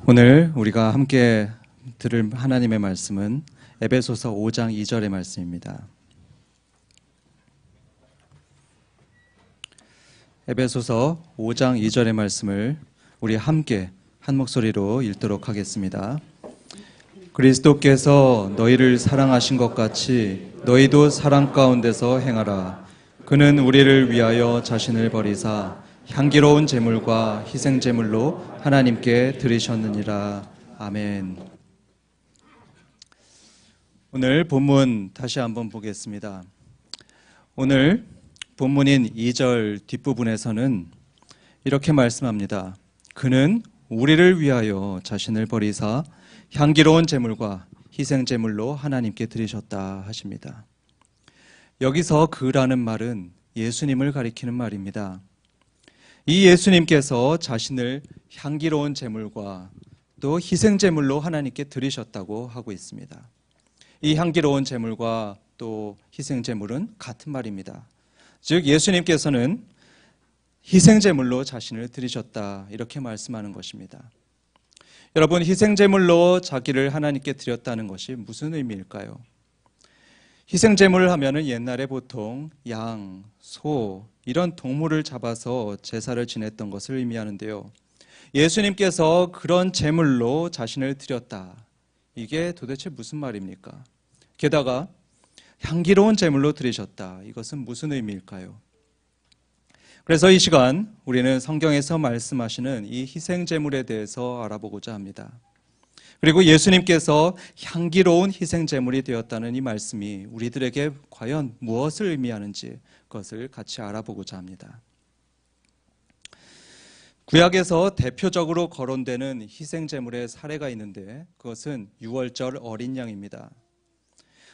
오늘 우리가 함께 들을 하나님의 말씀은 에베소서 5장 2절의 말씀입니다. 에베소서 5장 2절의 말씀을 우리 함께 한 목소리로 읽도록 하겠습니다. 그리스도께서 너희를 사랑하신 것 같이 너희도 사랑 가운데서 행하라. 그는 우리를 위하여 자신을 버리사 향기로운 제물과 희생 제물로 하나님께 드리셨느니라. 아멘. 오늘 본문 다시 한번 보겠습니다. 오늘 본문인 2절 뒷부분에서는 이렇게 말씀합니다. 그는 우리를 위하여 자신을 버리사 향기로운 제물과 희생 제물로 하나님께 드리셨다 하십니다. 여기서 그라는 말은 예수님을 가리키는 말입니다. 이 예수님께서 자신을 향기로운 제물과 또 희생 제물로 하나님께 드리셨다고 하고 있습니다. 이 향기로운 제물과 또 희생 제물은 같은 말입니다. 즉 예수님께서는 희생 제물로 자신을 드리셨다 이렇게 말씀하는 것입니다. 여러분, 희생 제물로 자기를 하나님께 드렸다는 것이 무슨 의미일까요? 희생 제물을 하면은 옛날에 보통 양, 소 이런 동물을 잡아서 제사를 지냈던 것을 의미하는데요. 예수님께서 그런 제물로 자신을 드렸다. 이게 도대체 무슨 말입니까? 게다가 향기로운 제물로 드리셨다. 이것은 무슨 의미일까요? 그래서 이 시간 우리는 성경에서 말씀하시는 이 희생 제물에 대해서 알아보고자 합니다. 그리고 예수님께서 향기로운 희생 제물이 되었다는 이 말씀이 우리들에게 과연 무엇을 의미하는지 그것을 같이 알아보고자 합니다. 구약에서 대표적으로 거론되는 희생 제물의 사례가 있는데 그것은 유월절 어린 양입니다.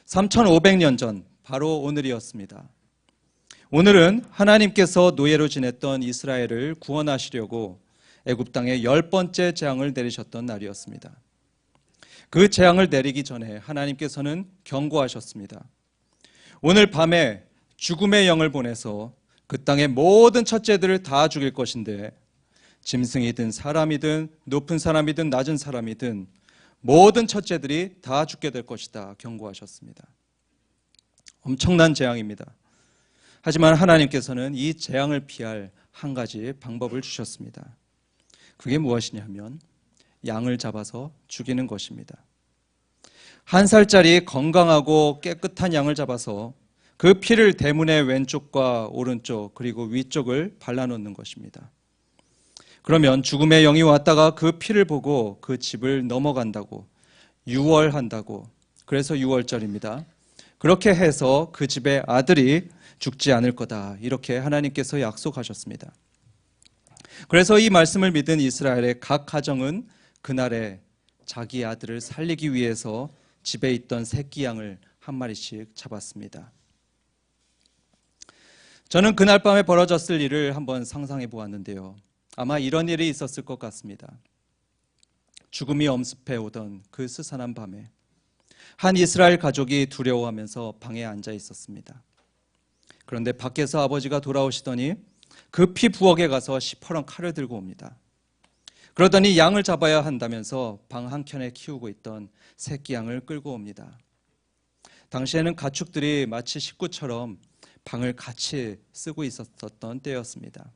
3500년 전 바로 오늘이었습니다. 오늘은 하나님께서 노예로 지냈던 이스라엘을 구원하시려고 애굽 땅에 10번째 재앙을 내리셨던 날이었습니다. 그 재앙을 내리기 전에 하나님께서는 경고하셨습니다. 오늘 밤에 죽음의 영을 보내서 그 땅의 모든 첫째들을 다 죽일 것인데 짐승이든 사람이든 높은 사람이든 낮은 사람이든 모든 첫째들이 다 죽게 될 것이다 경고하셨습니다. 엄청난 재앙입니다. 하지만 하나님께서는 이 재앙을 피할 한 가지 방법을 주셨습니다. 그게 무엇이냐면 양을 잡아서 죽이는 것입니다. 1살짜리 건강하고 깨끗한 양을 잡아서 그 피를 대문의 왼쪽과 오른쪽 그리고 위쪽을 발라놓는 것입니다. 그러면 죽음의 영이 왔다가 그 피를 보고 그 집을 넘어간다고, 유월한다고, 그래서 유월절입니다. 그렇게 해서 그 집의 아들이 죽지 않을 거다 이렇게 하나님께서 약속하셨습니다. 그래서 이 말씀을 믿은 이스라엘의 각 가정은 그날에 자기 아들을 살리기 위해서 집에 있던 새끼 양을 한 마리씩 잡았습니다. 저는 그날 밤에 벌어졌을 일을 한번 상상해 보았는데요. 아마 이런 일이 있었을 것 같습니다. 죽음이 엄습해 오던 그 스산한 밤에 한 이스라엘 가족이 두려워하면서 방에 앉아 있었습니다. 그런데 밖에서 아버지가 돌아오시더니 급히 부엌에 가서 시퍼런 칼을 들고 옵니다. 그러더니 양을 잡아야 한다면서 방 한켠에 키우고 있던 새끼 양을 끌고 옵니다. 당시에는 가축들이 마치 식구처럼 방을 같이 쓰고 있었던 때였습니다.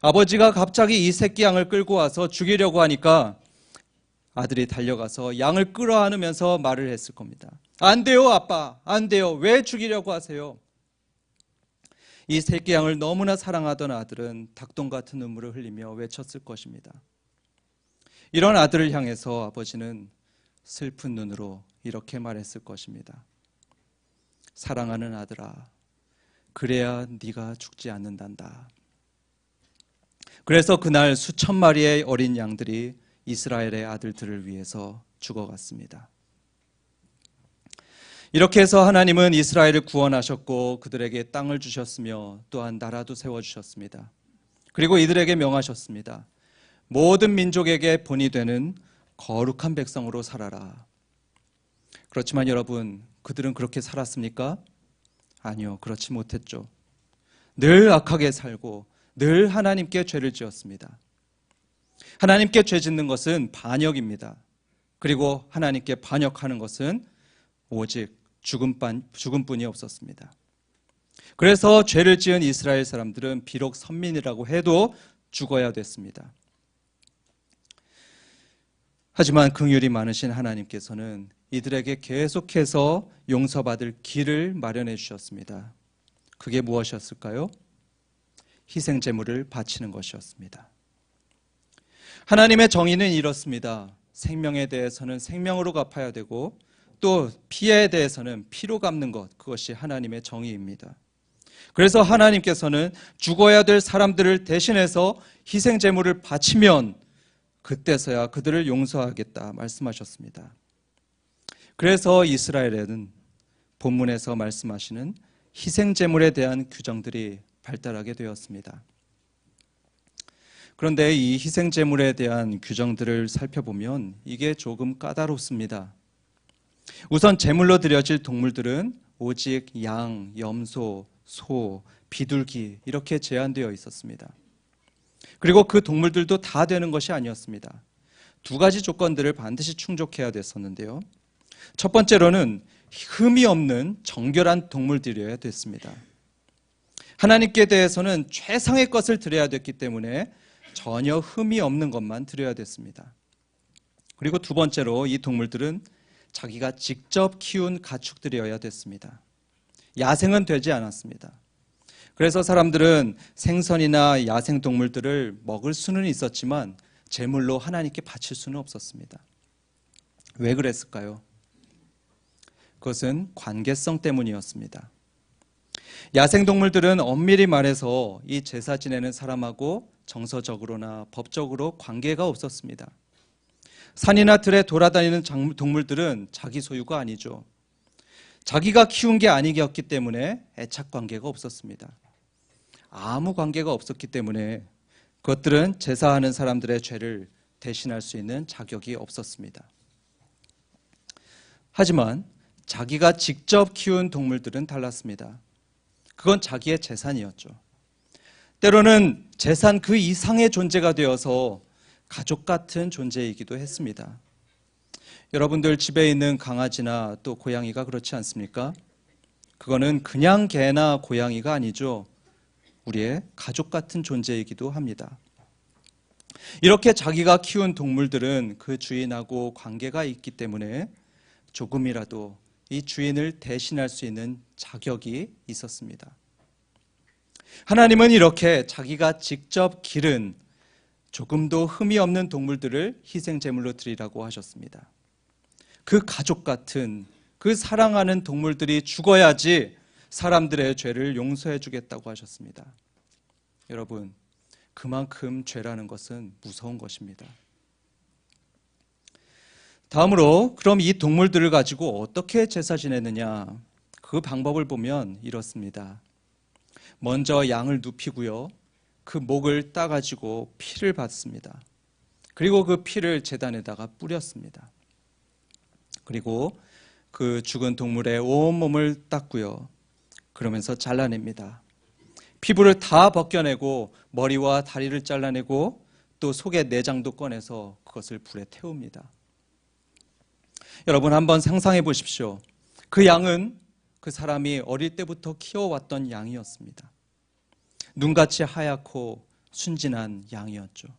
아버지가 갑자기 이 새끼 양을 끌고 와서 죽이려고 하니까 아들이 달려가서 양을 끌어안으면서 말을 했을 겁니다. 안 돼요, 아빠. 안 돼요. 왜 죽이려고 하세요? 이 새끼 양을 너무나 사랑하던 아들은 닭똥 같은 눈물을 흘리며 외쳤을 것입니다. 이런 아들을 향해서 아버지는 슬픈 눈으로 이렇게 말했을 것입니다. 사랑하는 아들아, 그래야 네가 죽지 않는단다. 그래서 그날 수천 마리의 어린 양들이 이스라엘의 아들들을 위해서 죽어갔습니다. 이렇게 해서 하나님은 이스라엘을 구원하셨고 그들에게 땅을 주셨으며 또한 나라도 세워주셨습니다. 그리고 이들에게 명하셨습니다. 모든 민족에게 본이 되는 거룩한 백성으로 살아라. 그렇지만 여러분, 그들은 그렇게 살았습니까? 아니요, 그렇지 못했죠. 늘 악하게 살고 늘 하나님께 죄를 지었습니다. 하나님께 죄 짓는 것은 반역입니다. 그리고 하나님께 반역하는 것은 오직 죽음뿐이 없었습니다. 그래서 죄를 지은 이스라엘 사람들은 비록 선민이라고 해도 죽어야 됐습니다. 하지만 긍휼이 많으신 하나님께서는 이들에게 계속해서 용서받을 길을 마련해 주셨습니다. 그게 무엇이었을까요? 희생제물을 바치는 것이었습니다. 하나님의 정의는 이렇습니다. 생명에 대해서는 생명으로 갚아야 되고 또 피해에 대해서는 피로 갚는 것, 그것이 하나님의 정의입니다. 그래서 하나님께서는 죽어야 될 사람들을 대신해서 희생제물을 바치면 그때서야 그들을 용서하겠다 말씀하셨습니다. 그래서 이스라엘에는 본문에서 말씀하시는 희생제물에 대한 규정들이 발달하게 되었습니다. 그런데 이 희생제물에 대한 규정들을 살펴보면 이게 조금 까다롭습니다. 우선 제물로 드려질 동물들은 오직 양, 염소, 소, 비둘기 이렇게 제한되어 있었습니다. 그리고 그 동물들도 다 되는 것이 아니었습니다. 두 가지 조건들을 반드시 충족해야 됐었는데요. 첫 번째로는 흠이 없는 정결한 동물들이어야 됐습니다. 하나님께 대해서는 최상의 것을 드려야 됐기 때문에 전혀 흠이 없는 것만 드려야 됐습니다. 그리고 두 번째로 이 동물들은 자기가 직접 키운 가축들이어야 됐습니다. 야생은 되지 않았습니다. 그래서 사람들은 생선이나 야생 동물들을 먹을 수는 있었지만 제물로 하나님께 바칠 수는 없었습니다. 왜 그랬을까요? 그것은 관계성 때문이었습니다. 야생 동물들은 엄밀히 말해서 이 제사 지내는 사람하고 정서적으로나 법적으로 관계가 없었습니다. 산이나 들에 돌아다니는 동물들은 자기 소유가 아니죠. 자기가 키운 게 아니었기 때문에 애착 관계가 없었습니다. 아무 관계가 없었기 때문에 그것들은 제사하는 사람들의 죄를 대신할 수 있는 자격이 없었습니다. 하지만 자기가 직접 키운 동물들은 달랐습니다. 그건 자기의 재산이었죠. 때로는 재산 그 이상의 존재가 되어서 가족 같은 존재이기도 했습니다. 여러분들 집에 있는 강아지나 또 고양이가 그렇지 않습니까? 그거는 그냥 개나 고양이가 아니죠. 우리의 가족 같은 존재이기도 합니다. 이렇게 자기가 키운 동물들은 그 주인하고 관계가 있기 때문에 조금이라도 이 주인을 대신할 수 있는 자격이 있었습니다. 하나님은 이렇게 자기가 직접 기른 조금도 흠이 없는 동물들을 희생제물로 드리라고 하셨습니다. 그 가족 같은 그 사랑하는 동물들이 죽어야지 사람들의 죄를 용서해 주겠다고 하셨습니다. 여러분, 그만큼 죄라는 것은 무서운 것입니다. 다음으로 그럼 이 동물들을 가지고 어떻게 제사 지내느냐, 그 방법을 보면 이렇습니다. 먼저 양을 눕히고요, 그 목을 따가지고 피를 받습니다. 그리고 그 피를 제단에다가 뿌렸습니다. 그리고 그 죽은 동물의 온몸을 닦고요, 그러면서 잘라냅니다. 피부를 다 벗겨내고 머리와 다리를 잘라내고 또 속의 내장도 꺼내서 그것을 불에 태웁니다. 여러분 한번 상상해 보십시오. 그 양은 그 사람이 어릴 때부터 키워왔던 양이었습니다. 눈같이 하얗고 순진한 양이었죠.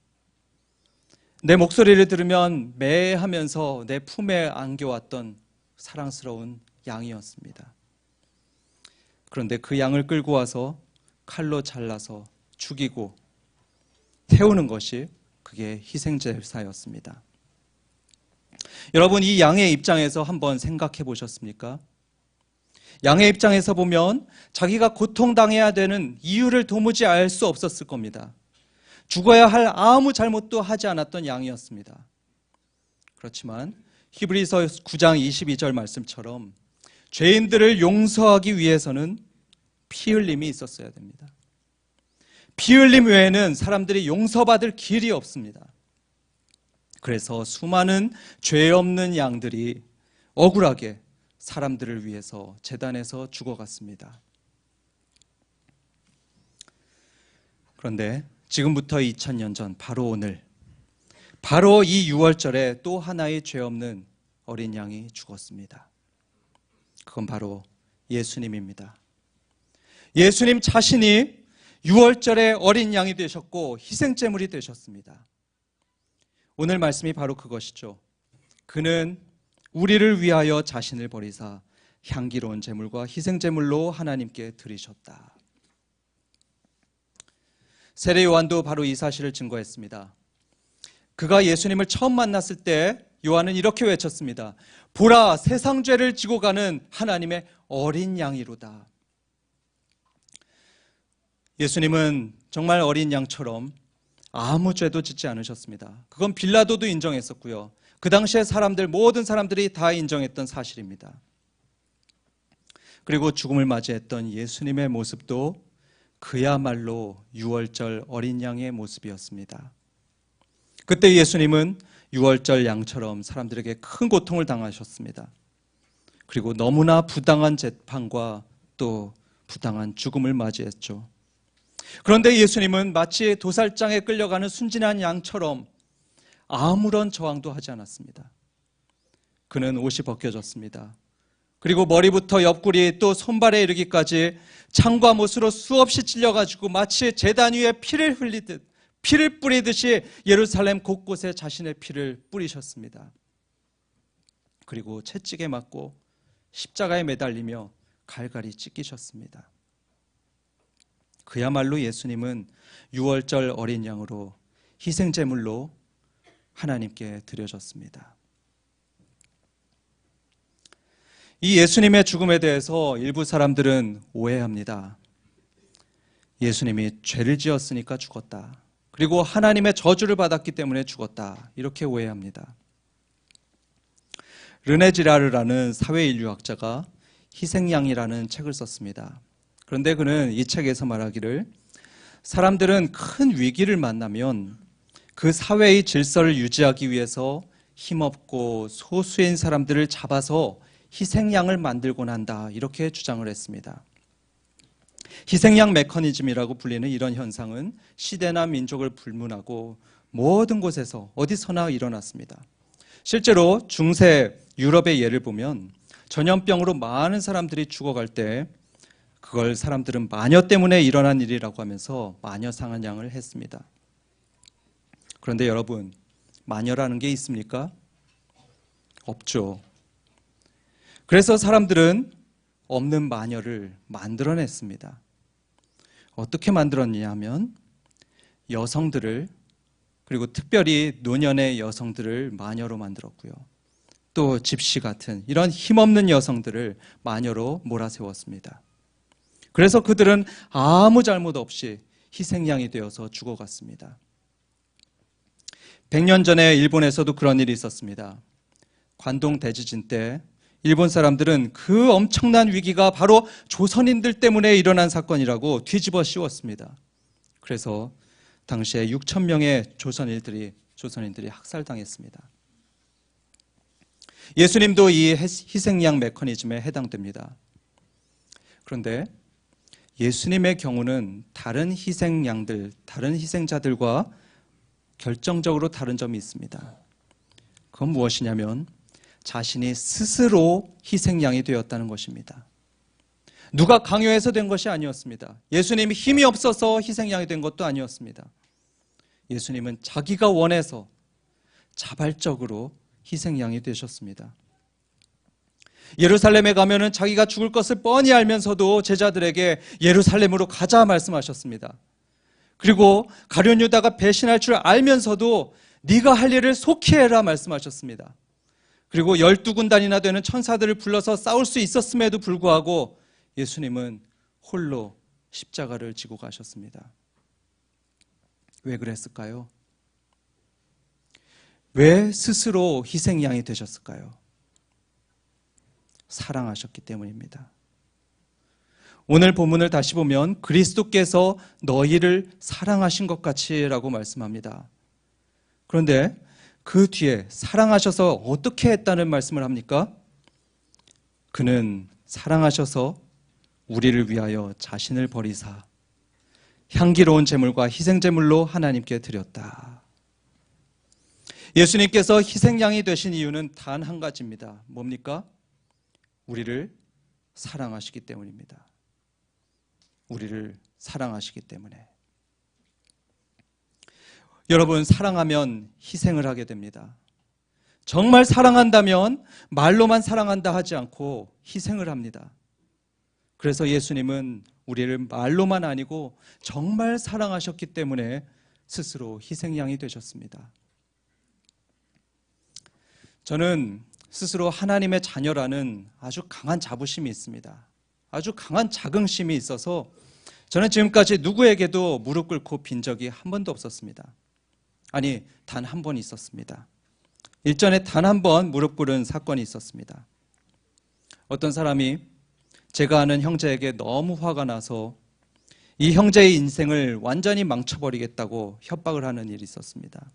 내 목소리를 들으면 매하면서 내 품에 안겨왔던 사랑스러운 양이었습니다. 그런데 그 양을 끌고 와서 칼로 잘라서 죽이고 태우는 것이 그게 희생제사였습니다. 여러분, 이 양의 입장에서 한번 생각해 보셨습니까? 양의 입장에서 보면 자기가 고통당해야 되는 이유를 도무지 알 수 없었을 겁니다. 죽어야 할 아무 잘못도 하지 않았던 양이었습니다. 그렇지만 히브리서 9장 22절 말씀처럼 죄인들을 용서하기 위해서는 피 흘림이 있었어야 됩니다. 피 흘림 외에는 사람들이 용서받을 길이 없습니다. 그래서 수많은 죄 없는 양들이 억울하게 사람들을 위해서 제단에서 죽어갔습니다. 그런데 지금부터 2000년 전 바로 오늘 바로 이 유월절에 또 하나의 죄 없는 어린 양이 죽었습니다. 그건 바로 예수님입니다. 예수님 자신이 유월절에 어린 양이 되셨고 희생제물이 되셨습니다. 오늘 말씀이 바로 그것이죠. 그는 우리를 위하여 자신을 버리사 향기로운 제물과 희생제물로 하나님께 드리셨다. 세례 요한도 바로 이 사실을 증거했습니다. 그가 예수님을 처음 만났을 때 요한은 이렇게 외쳤습니다. 보라, 세상 죄를 지고 가는 하나님의 어린 양이로다. 예수님은 정말 어린 양처럼 아무 죄도 짓지 않으셨습니다. 그건 빌라도도 인정했었고요. 그 당시에 모든 사람들이 다 인정했던 사실입니다. 그리고 죽음을 맞이했던 예수님의 모습도 그야말로 유월절 어린 양의 모습이었습니다. 그때 예수님은 유월절 양처럼 사람들에게 큰 고통을 당하셨습니다. 그리고 너무나 부당한 재판과 또 부당한 죽음을 맞이했죠. 그런데 예수님은 마치 도살장에 끌려가는 순진한 양처럼 아무런 저항도 하지 않았습니다. 그는 옷이 벗겨졌습니다. 그리고 머리부터 옆구리 또 손발에 이르기까지 창과 못으로 수없이 찔려가지고 마치 제단 위에 피를 뿌리듯이 예루살렘 곳곳에 자신의 피를 뿌리셨습니다. 그리고 채찍에 맞고 십자가에 매달리며 갈갈이 찢기셨습니다. 그야말로 예수님은 유월절 어린 양으로 희생제물로 하나님께 드려졌습니다. 이 예수님의 죽음에 대해서 일부 사람들은 오해합니다. 예수님이 죄를 지었으니까 죽었다. 그리고 하나님의 저주를 받았기 때문에 죽었다. 이렇게 오해합니다. 르네 지라르라는 사회인류학자가 희생양이라는 책을 썼습니다. 그런데 그는 이 책에서 말하기를 사람들은 큰 위기를 만나면 그 사회의 질서를 유지하기 위해서 힘없고 소수인 사람들을 잡아서 희생양을 만들곤 한다. 이렇게 주장을 했습니다. 희생양 메커니즘이라고 불리는 이런 현상은 시대나 민족을 불문하고 모든 곳에서 어디서나 일어났습니다. 실제로 중세 유럽의 예를 보면 전염병으로 많은 사람들이 죽어갈 때 그걸 사람들은 마녀 때문에 일어난 일이라고 하면서 마녀 상한양을 했습니다. 그런데 여러분, 마녀라는 게 있습니까? 없죠. 그래서 사람들은 없는 마녀를 만들어냈습니다. 어떻게 만들었냐 하면 여성들을, 그리고 특별히 노년의 여성들을 마녀로 만들었고요. 또 집시 같은 이런 힘없는 여성들을 마녀로 몰아세웠습니다. 그래서 그들은 아무 잘못 없이 희생양이 되어서 죽어갔습니다. 100년 전에 일본에서도 그런 일이 있었습니다. 관동 대지진 때 일본 사람들은 그 엄청난 위기가 바로 조선인들 때문에 일어난 사건이라고 뒤집어 씌웠습니다. 그래서 당시에 6천 명의 조선인들이 학살당했습니다. 예수님도 이 희생양 메커니즘에 해당됩니다. 그런데 예수님의 경우는 다른 희생양들, 다른 희생자들과 결정적으로 다른 점이 있습니다. 그건 무엇이냐면 자신이 스스로 희생양이 되었다는 것입니다. 누가 강요해서 된 것이 아니었습니다. 예수님이 힘이 없어서 희생양이 된 것도 아니었습니다. 예수님은 자기가 원해서 자발적으로 희생양이 되셨습니다. 예루살렘에 가면은 자기가 죽을 것을 뻔히 알면서도 제자들에게 예루살렘으로 가자 말씀하셨습니다. 그리고 가룟 유다가 배신할 줄 알면서도 네가 할 일을 속히 해라 말씀하셨습니다. 그리고 12군단이나 되는 천사들을 불러서 싸울 수 있었음에도 불구하고 예수님은 홀로 십자가를 지고 가셨습니다. 왜 그랬을까요? 왜 스스로 희생양이 되셨을까요? 사랑하셨기 때문입니다. 오늘 본문을 다시 보면 그리스도께서 너희를 사랑하신 것 같이라고 말씀합니다. 그런데 그 뒤에 사랑하셔서 어떻게 했다는 말씀을 합니까? 그는 사랑하셔서 우리를 위하여 자신을 버리사 향기로운 제물과 희생제물로 하나님께 드렸다. 예수님께서 희생양이 되신 이유는 단 한 가지입니다. 뭡니까? 우리를 사랑하시기 때문입니다. 우리를 사랑하시기 때문에. 여러분, 사랑하면 희생을 하게 됩니다. 정말 사랑한다면 말로만 사랑한다 하지 않고 희생을 합니다. 그래서 예수님은 우리를 말로만 아니고 정말 사랑하셨기 때문에 스스로 희생양이 되셨습니다. 저는 스스로 하나님의 자녀라는 아주 강한 자부심이 있습니다. 아주 강한 자긍심이 있어서 저는 지금까지 누구에게도 무릎 꿇고 빈 적이 한 번도 없었습니다. 아니, 단 한 번 있었습니다. 일전에 단 한 번 무릎 꿇은 사건이 있었습니다. 어떤 사람이 제가 아는 형제에게 너무 화가 나서 이 형제의 인생을 완전히 망쳐버리겠다고 협박을 하는 일이 있었습니다.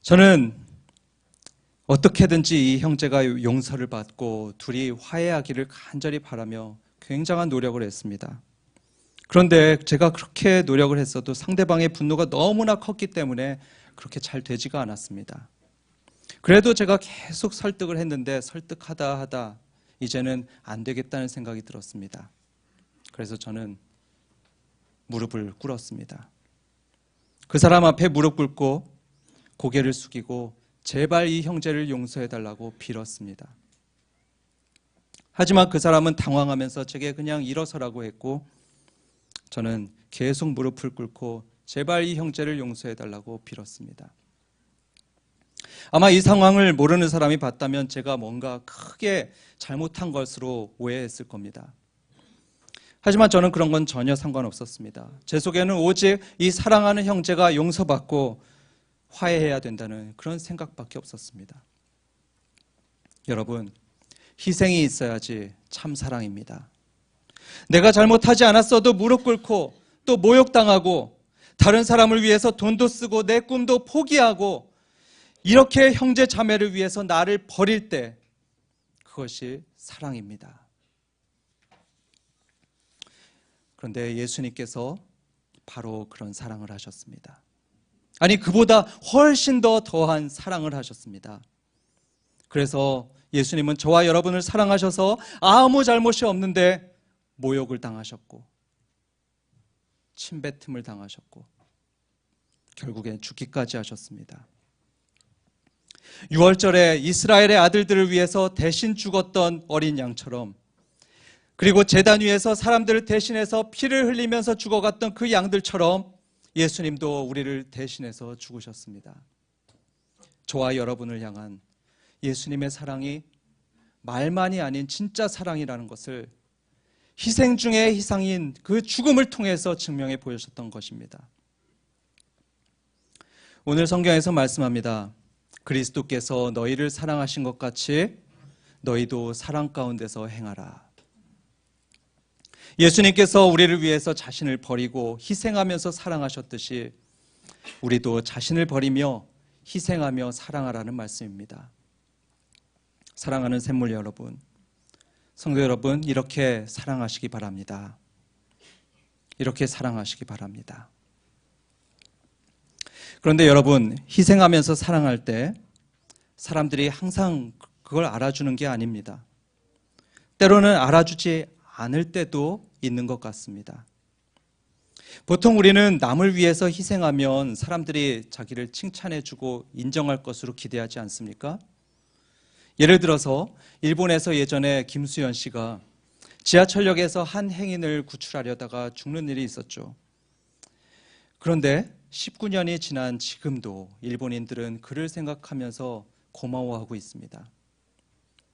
저는 어떻게든지 이 형제가 용서를 받고 둘이 화해하기를 간절히 바라며 굉장한 노력을 했습니다. 그런데 제가 그렇게 노력을 했어도 상대방의 분노가 너무나 컸기 때문에 그렇게 잘 되지가 않았습니다. 그래도 제가 계속 설득을 했는데 설득하다 하다 이제는 안 되겠다는 생각이 들었습니다. 그래서 저는 무릎을 꿇었습니다. 그 사람 앞에 무릎 꿇고 고개를 숙이고 제발 이 형제를 용서해달라고 빌었습니다. 하지만 그 사람은 당황하면서 제게 그냥 일어서라고 했고 저는 계속 무릎을 꿇고 제발 이 형제를 용서해달라고 빌었습니다. 아마 이 상황을 모르는 사람이 봤다면 제가 뭔가 크게 잘못한 것으로 오해했을 겁니다. 하지만 저는 그런 건 전혀 상관없었습니다. 제 속에는 오직 이 사랑하는 형제가 용서받고 화해해야 된다는 그런 생각밖에 없었습니다. 여러분, 희생이 있어야지 참 사랑입니다. 내가 잘못하지 않았어도 무릎 꿇고 또 모욕당하고 다른 사람을 위해서 돈도 쓰고 내 꿈도 포기하고 이렇게 형제 자매를 위해서 나를 버릴 때 그것이 사랑입니다. 그런데 예수님께서 바로 그런 사랑을 하셨습니다. 아니, 그보다 훨씬 더 더한 사랑을 하셨습니다. 그래서 예수님은 저와 여러분을 사랑하셔서 아무 잘못이 없는데 모욕을 당하셨고 침뱉음을 당하셨고 결국엔 죽기까지 하셨습니다. 유월절에 이스라엘의 아들들을 위해서 대신 죽었던 어린 양처럼, 그리고 제단 위에서 사람들을 대신해서 피를 흘리면서 죽어갔던 그 양들처럼 예수님도 우리를 대신해서 죽으셨습니다. 저와 여러분을 향한 예수님의 사랑이 말만이 아닌 진짜 사랑이라는 것을 희생 중의 희생인 그 죽음을 통해서 증명해 보여주셨던 것입니다. 오늘 성경에서 말씀합니다. 그리스도께서 너희를 사랑하신 것 같이 너희도 사랑 가운데서 행하라. 예수님께서 우리를 위해서 자신을 버리고 희생하면서 사랑하셨듯이 우리도 자신을 버리며 희생하며 사랑하라는 말씀입니다. 사랑하는 샘물 여러분, 성도 여러분, 이렇게 사랑하시기 바랍니다. 이렇게 사랑하시기 바랍니다. 그런데 여러분, 희생하면서 사랑할 때 사람들이 항상 그걸 알아주는 게 아닙니다. 때로는 알아주지 않을 때도 있는 것 같습니다. 보통 우리는 남을 위해서 희생하면 사람들이 자기를 칭찬해주고 인정할 것으로 기대하지 않습니까? 예를 들어서 일본에서 예전에 김수현 씨가 지하철역에서 한 행인을 구출하려다가 죽는 일이 있었죠. 그런데 19년이 지난 지금도 일본인들은 그를 생각하면서 고마워하고 있습니다.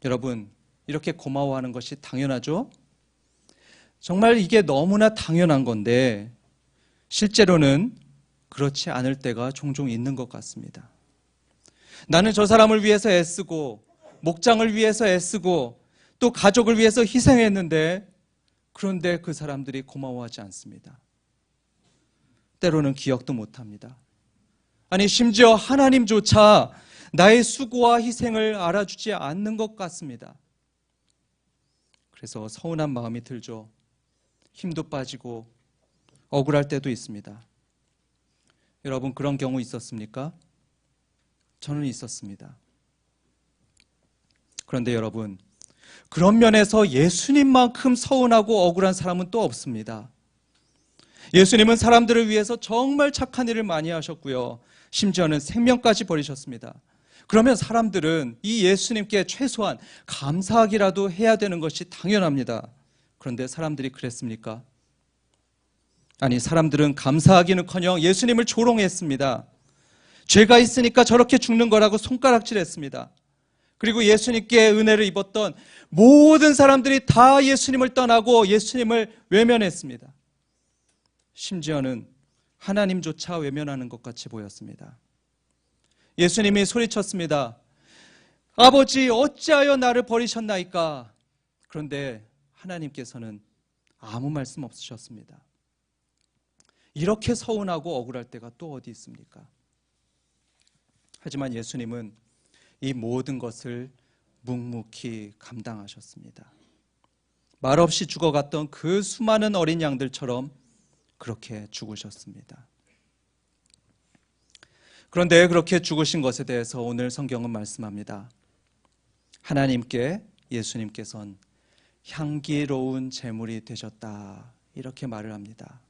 여러분, 이렇게 고마워하는 것이 당연하죠? 정말 이게 너무나 당연한 건데 실제로는 그렇지 않을 때가 종종 있는 것 같습니다. 나는 저 사람을 위해서 애쓰고 목장을 위해서 애쓰고 또 가족을 위해서 희생했는데 그런데 그 사람들이 고마워하지 않습니다. 때로는 기억도 못합니다. 아니, 심지어 하나님조차 나의 수고와 희생을 알아주지 않는 것 같습니다. 그래서 서운한 마음이 들죠. 힘도 빠지고 억울할 때도 있습니다. 여러분 그런 경우 있었습니까? 저는 있었습니다. 그런데 여러분, 그런 면에서 예수님만큼 서운하고 억울한 사람은 또 없습니다. 예수님은 사람들을 위해서 정말 착한 일을 많이 하셨고요. 심지어는 생명까지 버리셨습니다. 그러면 사람들은 이 예수님께 최소한 감사하기라도 해야 되는 것이 당연합니다. 그런데 사람들이 그랬습니까? 아니, 사람들은 감사하기는커녕 예수님을 조롱했습니다. 죄가 있으니까 저렇게 죽는 거라고 손가락질했습니다. 그리고 예수님께 은혜를 입었던 모든 사람들이 다 예수님을 떠나고 예수님을 외면했습니다. 심지어는 하나님조차 외면하는 것 같이 보였습니다. 예수님이 소리쳤습니다. 아버지, 어찌하여 나를 버리셨나이까? 그런데 하나님께서는 아무 말씀 없으셨습니다. 이렇게 서운하고 억울할 때가 또 어디 있습니까? 하지만 예수님은 이 모든 것을 묵묵히 감당하셨습니다. 말없이 죽어갔던 그 수많은 어린 양들처럼 그렇게 죽으셨습니다. 그런데 그렇게 죽으신 것에 대해서 오늘 성경은 말씀합니다. 하나님께 예수님께서는 향기로운 제물이 되셨다, 이렇게 말을 합니다.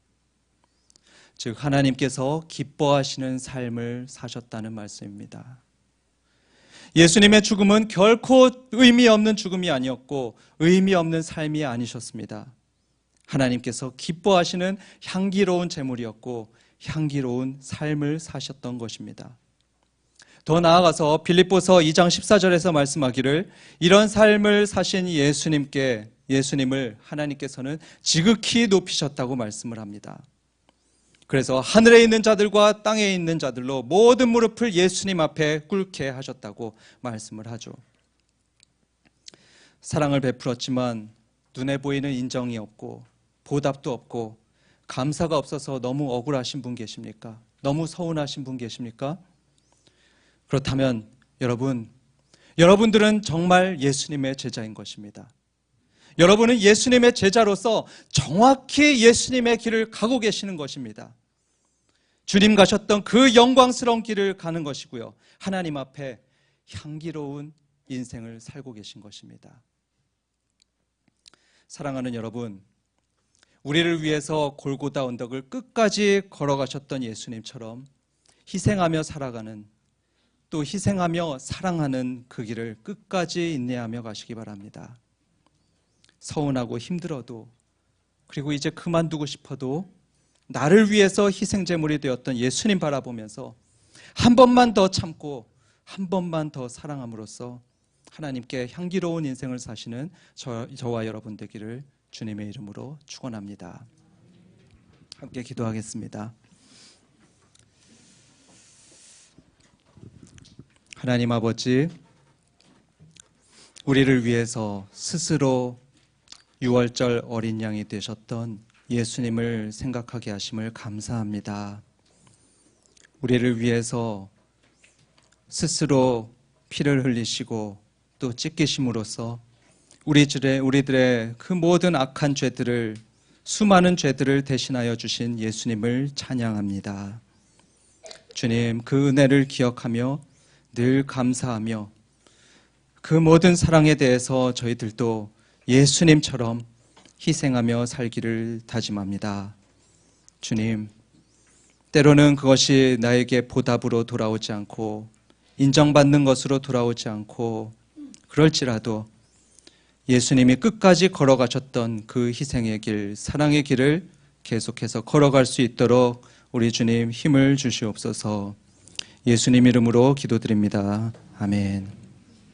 즉 하나님께서 기뻐하시는 삶을 사셨다는 말씀입니다. 예수님의 죽음은 결코 의미 없는 죽음이 아니었고 의미 없는 삶이 아니셨습니다. 하나님께서 기뻐하시는 향기로운 제물이었고 향기로운 삶을 사셨던 것입니다. 더 나아가서 빌립보서 2장 14절에서 말씀하기를 이런 삶을 사신 예수님을 하나님께서는 지극히 높이셨다고 말씀을 합니다. 그래서 하늘에 있는 자들과 땅에 있는 자들로 모든 무릎을 예수님 앞에 꿇게 하셨다고 말씀을 하죠. 사랑을 베풀었지만 눈에 보이는 인정이 없고 보답도 없고 감사가 없어서 너무 억울하신 분 계십니까? 너무 서운하신 분 계십니까? 그렇다면 여러분들은 정말 예수님의 제자인 것입니다. 여러분은 예수님의 제자로서 정확히 예수님의 길을 가고 계시는 것입니다. 주님 가셨던 그 영광스러운 길을 가는 것이고요. 하나님 앞에 향기로운 인생을 살고 계신 것입니다. 사랑하는 여러분, 우리를 위해서 골고다 언덕을 끝까지 걸어가셨던 예수님처럼 희생하며 살아가는, 또 희생하며 사랑하는 그 길을 끝까지 인내하며 가시기 바랍니다. 서운하고 힘들어도, 그리고 이제 그만두고 싶어도 나를 위해서 희생제물이 되었던 예수님 바라보면서 한 번만 더 참고 한 번만 더 사랑함으로써 하나님께 향기로운 인생을 사시는 저와 여러분 되기를 주님의 이름으로 축원합니다. 함께 기도하겠습니다. 하나님 아버지, 우리를 위해서 스스로 유월절 어린 양이 되셨던 예수님을 생각하게 하심을 감사합니다. 우리를 위해서 스스로 피를 흘리시고 또 찢기심으로써 우리들의 그 모든 악한 죄들을, 수많은 죄들을 대신하여 주신 예수님을 찬양합니다. 주님, 그 은혜를 기억하며 늘 감사하며 그 모든 사랑에 대해서 저희들도 예수님처럼 희생하며 살기를 다짐합니다. 주님, 때로는 그것이 나에게 보답으로 돌아오지 않고 인정받는 것으로 돌아오지 않고 그럴지라도 예수님이 끝까지 걸어가셨던 그 희생의 길, 사랑의 길을 계속해서 걸어갈 수 있도록 우리 주님 힘을 주시옵소서. 예수님 이름으로 기도드립니다. 아멘.